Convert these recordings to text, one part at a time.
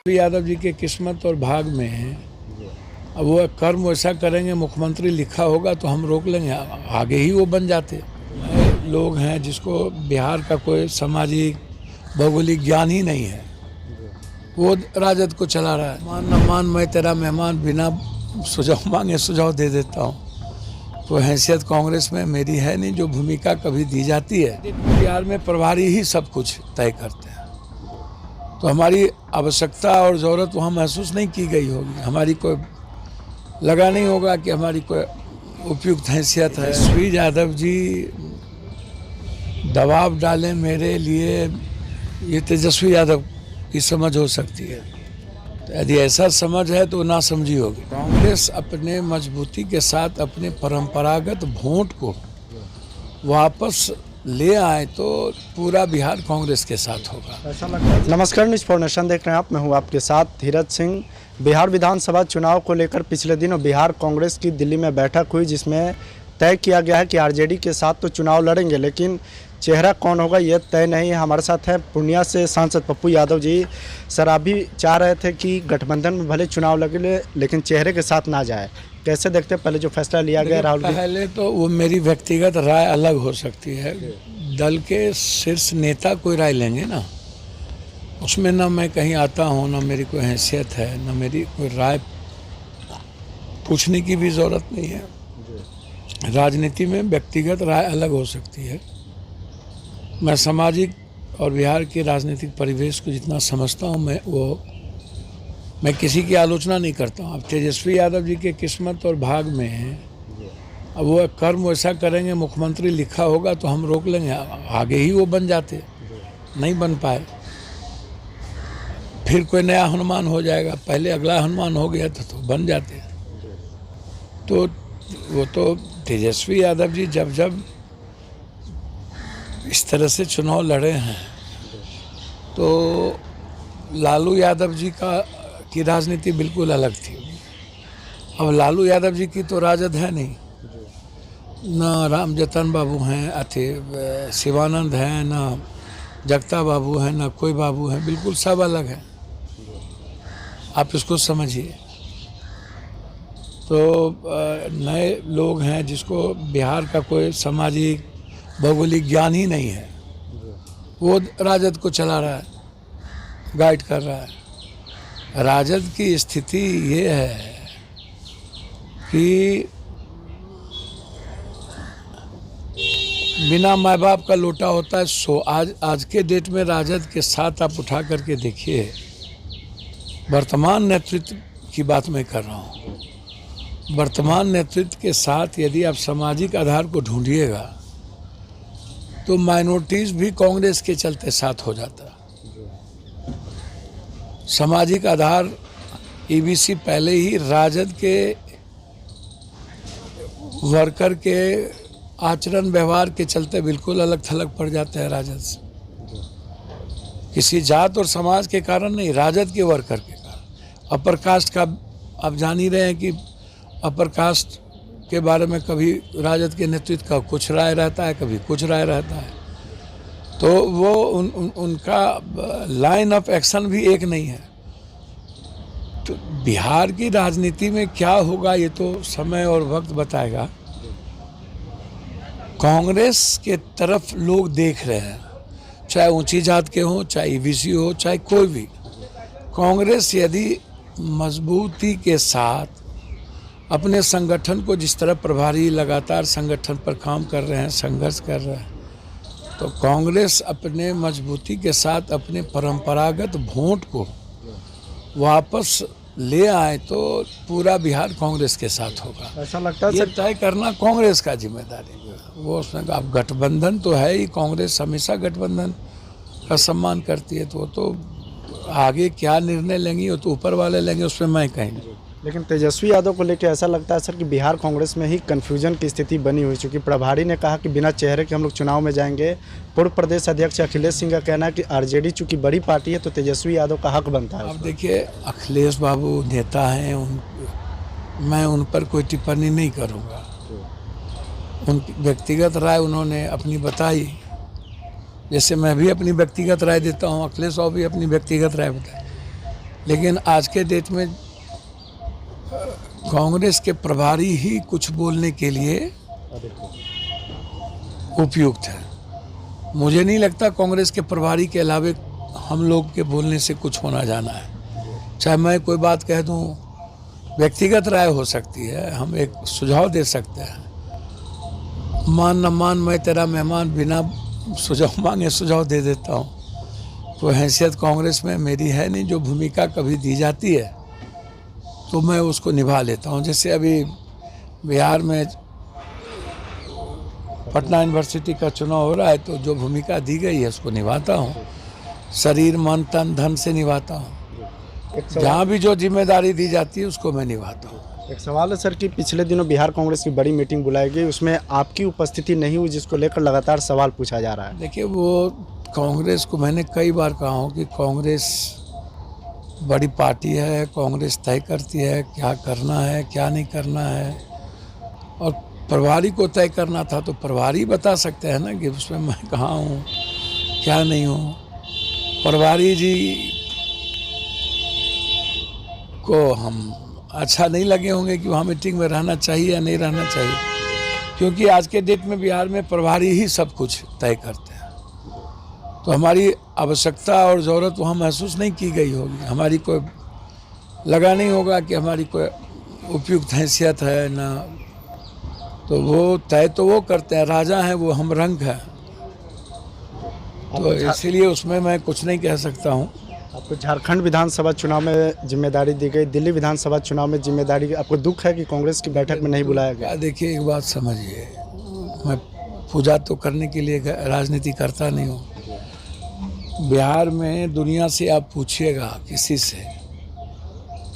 यादव जी के किस्मत और भाग में है। अब वो कर्म वैसा करेंगे, मुख्यमंत्री लिखा होगा तो हम रोक लेंगे, आगे ही वो बन जाते। लोग हैं जिसको बिहार का कोई सामाजिक भौगोलिक ज्ञान ही नहीं है, वो राजद को चला रहा है। मान न मान, मैं तेरा मेहमान, बिना सुझाव मांगे सुझाव दे देता हूँ। तो हैसियत कांग्रेस में मेरी है नहीं, जो भूमिका कभी दी जाती है। बिहार में प्रभारी ही सब कुछ तय करते हैं, तो हमारी आवश्यकता और ज़रूरत वहाँ महसूस नहीं की गई होगी। हमारी कोई लगा नहीं होगा कि हमारी कोई उपयुक्त हैसियत है। तेजस्वी यादव जी दबाव डालें मेरे लिए, ये तेजस्वी यादव की समझ हो सकती है। तो यदि ऐसा समझ है तो ना समझी होगी। कांग्रेस अपने मजबूती के साथ अपने परंपरागत वोट को वापस ले आए तो पूरा बिहार कांग्रेस के साथ होगा, ऐसा लगता है। नमस्कार, न्यूज़ फॉर नेशन देख रहे हैं आप। मैं हूं आपके साथ धीरज सिंह। बिहार विधानसभा चुनाव को लेकर पिछले दिनों बिहार कांग्रेस की दिल्ली में बैठक हुई, जिसमें तय किया गया है कि आरजेडी के साथ तो चुनाव लड़ेंगे, लेकिन चेहरा कौन होगा ये तय नहीं है। हमारे साथ है पूर्णिया से सांसद पप्पू यादव जी। सर, आप भी चाह रहे थे कि गठबंधन में भले चुनाव लगे लेकिन चेहरे के साथ ना जाए, कैसे देखते हैं पहले जो फैसला लिया गया राहुल जी? पहले तो वो मेरी व्यक्तिगत राय अलग हो सकती है, दल के शीर्ष नेता कोई राय लेंगे ना, उसमें ना मैं कहीं आता हूँ, ना मेरी कोई हैसियत है, ना मेरी कोई राय पूछने की भी ज़रूरत नहीं है। राजनीति में व्यक्तिगत राय अलग हो सकती है। मैं सामाजिक और बिहार के राजनीतिक परिवेश को जितना समझता हूँ मैं किसी की आलोचना नहीं करता हूँ। अब तेजस्वी यादव जी के किस्मत और भाग में है। अब वो कर्म वैसा करेंगे, मुख्यमंत्री लिखा होगा तो हम रोक लेंगे, आगे ही वो बन जाते, नहीं बन पाए। फिर कोई नया हनुमान हो जाएगा, पहले अगला हनुमान हो गया तो बन जाते। तो वो तो तेजस्वी यादव जी जब इस तरह से चुनाव लड़े हैं, तो लालू यादव जी की राजनीति बिल्कुल अलग थी। अब लालू यादव जी की तो राजद है नहीं, ना राम जतन बाबू हैं, शिवानंद हैं, ना जगता बाबू हैं, ना कोई बाबू हैं, बिल्कुल सब अलग हैं। आप इसको समझिए। तो नए लोग हैं जिसको बिहार का कोई सामाजिक भौगोलिक ज्ञान ही नहीं है, वो राजद को चला रहा है, गाइड कर रहा है। राजद की स्थिति ये है कि बिना माँ बाप का लोटा होता है सो। आज के डेट में राजद के साथ आप उठा करके देखिए, वर्तमान नेतृत्व की बात मैं कर रहा हूँ, वर्तमान नेतृत्व के साथ यदि आप सामाजिक आधार को ढूंढिएगा तो माइनॉरिटीज़ भी कांग्रेस के चलते साथ हो जाता। सामाजिक आधार ईबीसी पहले ही राजद के वर्कर के आचरण व्यवहार के चलते बिल्कुल अलग थलग पड़ जाते हैं राजद से। किसी जात और समाज के कारण नहीं, राजद के वर्कर के कारण। अपर कास्ट का आप जान ही रहे हैं कि अपर कास्ट के बारे में कभी राजद के नेतृत्व का कुछ राय रहता है, कभी कुछ राय रहता है। तो वो उनका लाइन ऑफ एक्शन भी एक नहीं है। तो बिहार की राजनीति में क्या होगा ये तो समय और वक्त बताएगा। कांग्रेस के तरफ लोग देख रहे हैं, चाहे ऊंची जात के हों, चाहे ईबीसी हो, चाहे कोई भी। कांग्रेस यदि मजबूती के साथ अपने संगठन को, जिस तरह प्रभारी लगातार संगठन पर काम कर रहे हैं, संघर्ष कर रहे हैं, तो कांग्रेस अपने मजबूती के साथ अपने परंपरागत वोट को वापस ले आए तो पूरा बिहार कांग्रेस के साथ होगा। ऐसा लगता है ये तय करना कांग्रेस का जिम्मेदारी है। वो उसमें अब गठबंधन तो है ही, कांग्रेस हमेशा गठबंधन का सम्मान करती है। तो वो तो आगे क्या निर्णय लेंगी वो तो ऊपर वाले लेंगे, उसमें मैं कहीं। लेकिन तेजस्वी यादव को लेकर ऐसा लगता है सर कि बिहार कांग्रेस में ही कन्फ्यूजन की स्थिति बनी हुई, चूँकि प्रभारी ने कहा कि बिना चेहरे के हम लोग चुनाव में जाएंगे। पूर्व प्रदेश अध्यक्ष अखिलेश सिंह का कहना है कि आरजेडी चूँकि बड़ी पार्टी है तो तेजस्वी यादव का हक बनता है। अब देखिए, अखिलेश बाबू नेता हैं, मैं उन पर कोई टिप्पणी नहीं करूँगा। उनकी व्यक्तिगत राय उन्होंने अपनी बताई, जैसे मैं भी अपनी व्यक्तिगत राय देता हूँ, अखिलेश बाबू भी अपनी व्यक्तिगत राय बताए। लेकिन आज के डेट में कांग्रेस के प्रभारी ही कुछ बोलने के लिए उपयुक्त है। मुझे नहीं लगता कांग्रेस के प्रभारी के अलावे हम लोग के बोलने से कुछ होना जाना है। चाहे मैं कोई बात कह दूं, व्यक्तिगत राय हो सकती है, हम एक सुझाव दे सकते हैं। मान न मान मैं तेरा मेहमान, बिना सुझाव मांगे सुझाव दे देता हूँ। तो हैसियत कांग्रेस में मेरी है नहीं, जो भूमिका कभी दी जाती है तो मैं उसको निभा लेता हूँ। जैसे अभी बिहार में पटना यूनिवर्सिटी का चुनाव हो रहा है, तो जो भूमिका दी गई है उसको निभाता हूँ, शरीर मन तन धन से निभाता हूँ। जहाँ भी जो जिम्मेदारी दी जाती है उसको मैं निभाता हूँ। एक सवाल है सर कि पिछले दिनों बिहार कांग्रेस की बड़ी मीटिंग बुलाई गई, उसमें आपकी उपस्थिति नहीं हुई, जिसको लेकर लगातार सवाल पूछा जा रहा है। देखिए, वो कांग्रेस को मैंने कई बार कहा हूँ कि कांग्रेस बड़ी पार्टी है, कांग्रेस तय करती है क्या करना है क्या नहीं करना है, और प्रभारी को तय करना था तो प्रभारी बता सकते हैं ना कि उसमें मैं कहाँ हूँ क्या नहीं हूँ। प्रभारी जी को हम अच्छा नहीं लगे होंगे कि वहाँ मीटिंग में रहना चाहिए या नहीं रहना चाहिए, क्योंकि आज के डेट में बिहार में प्रभारी ही सब कुछ तय करते हैं। तो हमारी आवश्यकता और ज़रूरत वहाँ महसूस नहीं की गई होगी, हमारी कोई लगा नहीं होगा कि हमारी कोई उपयुक्त हैसियत है ना। तो वो तय तो वो करते हैं, राजा हैं वो, हम रंग हैं। तो इसीलिए उसमें मैं कुछ नहीं कह सकता हूँ। आपको झारखंड विधानसभा चुनाव में जिम्मेदारी दी गई, दिल्ली विधानसभा चुनाव में जिम्मेदारी, आपको दुख है कि कांग्रेस की बैठक में नहीं बुलाया गया? देखिए, एक बात समझिए, मैं पूजा तो करने के लिए राजनीति करता नहीं हूँ। बिहार में दुनिया से आप पूछिएगा किसी से,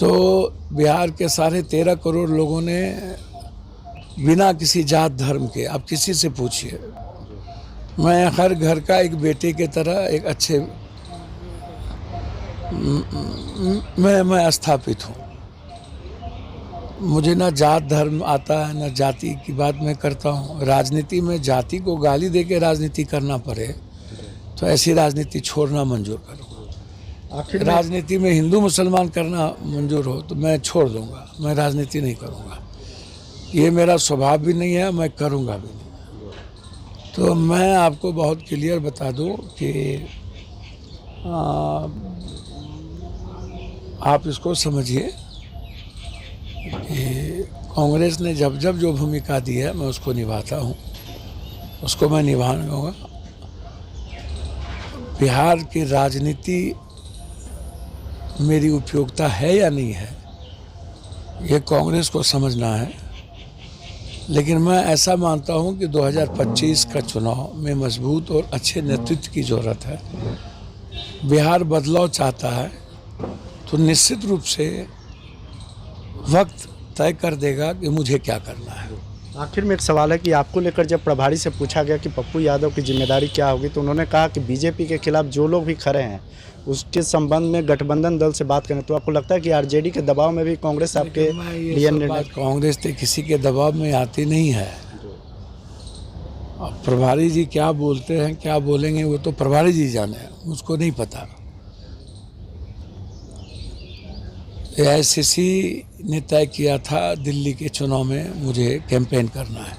तो बिहार के 13.5 करोड़ लोगों ने बिना किसी जात धर्म के, आप किसी से पूछिए, मैं हर घर का एक बेटे के तरह एक अच्छे मैं स्थापित हूँ। मुझे ना जात धर्म आता है, ना जाति की बात मैं करता हूँ। राजनीति में जाति को गाली दे के राजनीति करना पड़े तो ऐसी राजनीति छोड़ना मंजूर करूँगा। आखिर राजनीति में हिंदू मुसलमान करना मंजूर हो तो मैं छोड़ दूँगा, मैं राजनीति नहीं करूँगा। ये मेरा स्वभाव भी नहीं है, मैं करूँगा भी नहीं। तो मैं आपको बहुत क्लियर बता दूँ कि आप इसको समझिए कि कांग्रेस ने जब जब जो भूमिका दी है मैं उसको निभाता हूँ, उसको मैं निभाऊंगा। बिहार की राजनीति मेरी उपयोगिता है या नहीं है, ये कांग्रेस को समझना है। लेकिन मैं ऐसा मानता हूँ कि 2025 का चुनाव में मजबूत और अच्छे नेतृत्व की ज़रूरत है। बिहार बदलाव चाहता है तो निश्चित रूप से वक्त तय कर देगा कि मुझे क्या करना है। आखिर में एक सवाल है कि आपको लेकर जब प्रभारी से पूछा गया कि पप्पू यादव की जिम्मेदारी क्या होगी, तो उन्होंने कहा कि बीजेपी के खिलाफ जो लोग भी खड़े हैं उसके संबंध में गठबंधन दल से बात करें। तो आपको लगता है कि आरजेडी के दबाव में भी कांग्रेस आपके लिए निर्णय? कांग्रेस तो किसी के दबाव में आती नहीं है। अब प्रभारी जी क्या बोलते हैं क्या बोलेंगे वो तो प्रभारी जी जाने, मुझको नहीं पता। AICC ने तय किया था दिल्ली के चुनाव में मुझे कैंपेन करना है।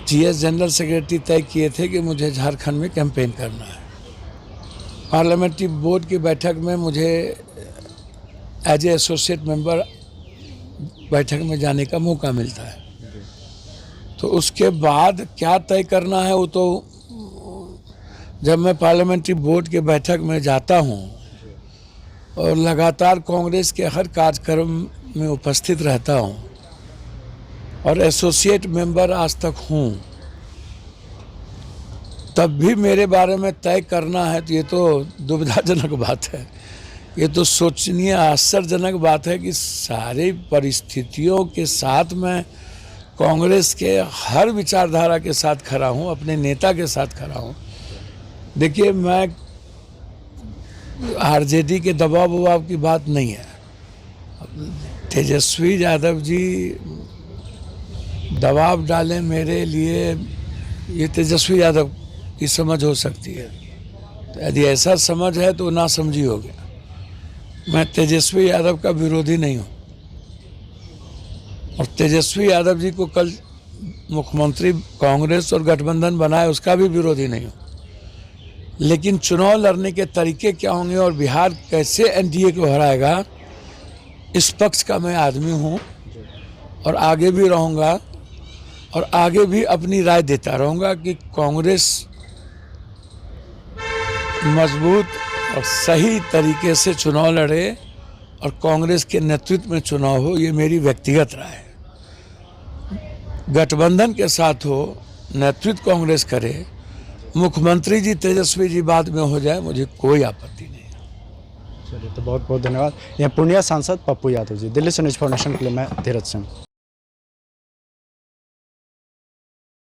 GS जनरल सेक्रेटरी तय किए थे कि मुझे झारखंड में कैंपेन करना है। पार्लियामेंट्री बोर्ड की बैठक में मुझे एज ए एसोसिएट मेंबर बैठक में जाने का मौका मिलता है। तो उसके बाद क्या तय करना है वो तो जब मैं पार्लियामेंट्री बोर्ड के बैठक में जाता हूँ और लगातार कांग्रेस के हर कार्यक्रम में उपस्थित रहता हूँ और एसोसिएट मेंबर आज तक हूँ, तब भी मेरे बारे में तय करना है तो ये तो दुविधाजनक बात है। ये तो सोचनीय आश्चर्यजनक बात है कि सारी परिस्थितियों के साथ मैं कांग्रेस के हर विचारधारा के साथ खड़ा हूँ, अपने नेता के साथ खड़ा हूँ। देखिए, मैं आरजेडी के दबाव वबाव की बात नहीं है। तेजस्वी यादव जी दबाव डालें मेरे लिए, ये तेजस्वी यादव की समझ हो सकती है। तो यदि ऐसा समझ है तो ना समझी हो गया। मैं तेजस्वी यादव का विरोधी नहीं हूँ और तेजस्वी यादव जी को कल मुख्यमंत्री कांग्रेस और गठबंधन बनाए उसका भी विरोधी नहीं हूँ, लेकिन चुनाव लड़ने के तरीके क्या होंगे और बिहार कैसे एनडीए को हराएगा इस पक्ष का मैं आदमी हूँ और आगे भी रहूँगा और आगे भी अपनी राय देता रहूँगा कि कांग्रेस मजबूत और सही तरीके से चुनाव लड़े और कांग्रेस के नेतृत्व में चुनाव हो, ये मेरी व्यक्तिगत राय है। गठबंधन के साथ हो, नेतृत्व कांग्रेस करे, मुख्यमंत्री जी तेजस्वी जी बाद में हो जाए, मुझे कोई आपत्ति नहीं है। चलिए, तो बहुत बहुत धन्यवाद। यह पूर्णिया सांसद पप्पू यादव जी। दिल्ली से न्यूज़ फॉर नेशन के लिए मैं धीरज सिंह।